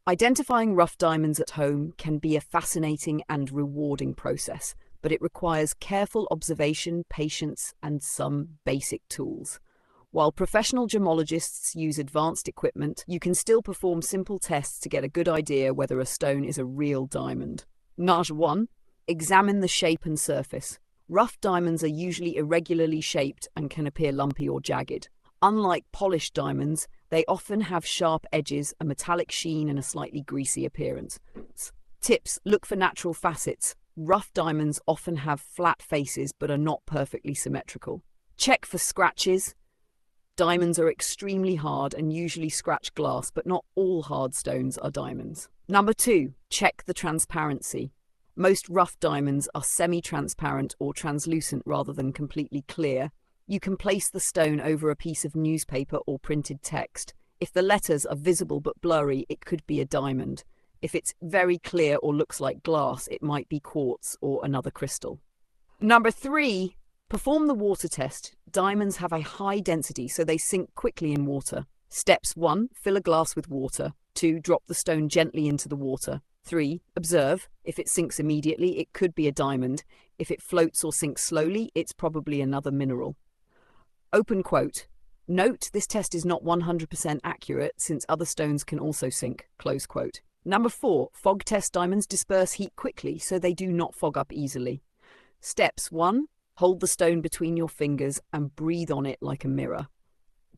Identifying rough diamonds at home can be a fascinating and rewarding process, but it requires careful observation, patience, and some basic tools. While professional gemologists use advanced equipment, you can still perform simple tests to get a good idea whether a stone is a real diamond. Number 1. Examine the shape and surface. Rough diamonds are usually irregularly shaped and can appear lumpy or jagged. Unlike polished diamonds, they often have sharp edges, a metallic sheen, and a slightly greasy appearance. Tips: look for natural facets. Rough diamonds often have flat faces but are not perfectly symmetrical. Check for scratches. Diamonds are extremely hard and usually scratch glass, but not all hard stones are diamonds. Number 2, check the transparency. Most rough diamonds are semi-transparent or translucent rather than completely clear. You can place the stone over a piece of newspaper or printed text. If the letters are visible but blurry, it could be a diamond. If it's very clear or looks like glass, it might be quartz or another crystal. Number 3, perform the water test. Diamonds have a high density, so they sink quickly in water. Steps: 1, fill a glass with water. 2, drop the stone gently into the water. 3, observe. If it sinks immediately, it could be a diamond. If it floats or sinks slowly, it's probably another mineral. Open quote. Note, this test is not 100% accurate since other stones can also sink. Close quote. Number 4, fog test. Diamonds disperse heat quickly, so they do not fog up easily. Steps: 1, hold the stone between your fingers and breathe on it like a mirror.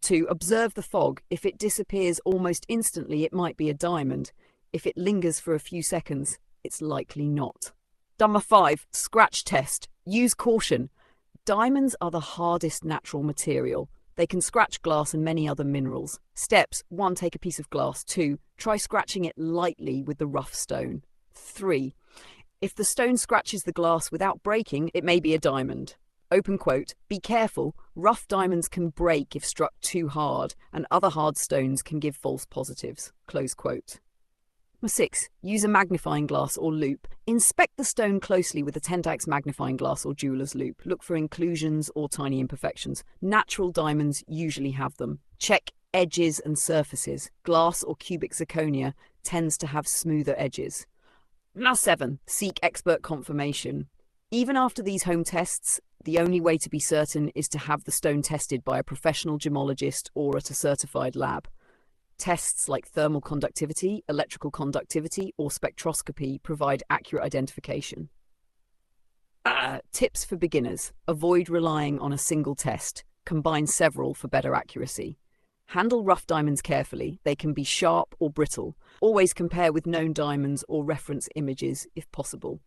2, observe the fog. If it disappears almost instantly, it might be a diamond. If it lingers for a few seconds, it's likely not. Number 5, scratch test. Use caution. Diamonds are the hardest natural material. They can scratch glass and many other minerals. Steps: 1, take a piece of glass. 2, try scratching it lightly with the rough stone. 3, if the stone scratches the glass without breaking, it may be a diamond. Open quote. Be careful. Rough diamonds can break if struck too hard, and other hard stones can give false positives. Close quote. Number 6, use a magnifying glass or loupe. Inspect the stone closely with a 10x magnifying glass or jeweler's loupe. Look for inclusions or tiny imperfections. Natural diamonds usually have them. Check edges and surfaces. Glass or cubic zirconia tends to have smoother edges. Number 7, seek expert confirmation. Even after these home tests, the only way to be certain is to have the stone tested by a professional gemologist or at a certified lab. Tests like thermal conductivity, electrical conductivity, or spectroscopy provide accurate identification. Tips for beginners. Avoid relying on a single test. Combine several for better accuracy. Handle rough diamonds carefully. They can be sharp or brittle. Always compare with known diamonds or reference images if possible.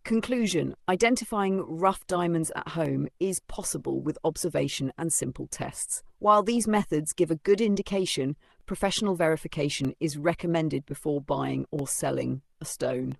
Conclusion: identifying rough diamonds at home is possible with observation and simple tests. While these methods give a good indication, professional verification is recommended before buying or selling a stone.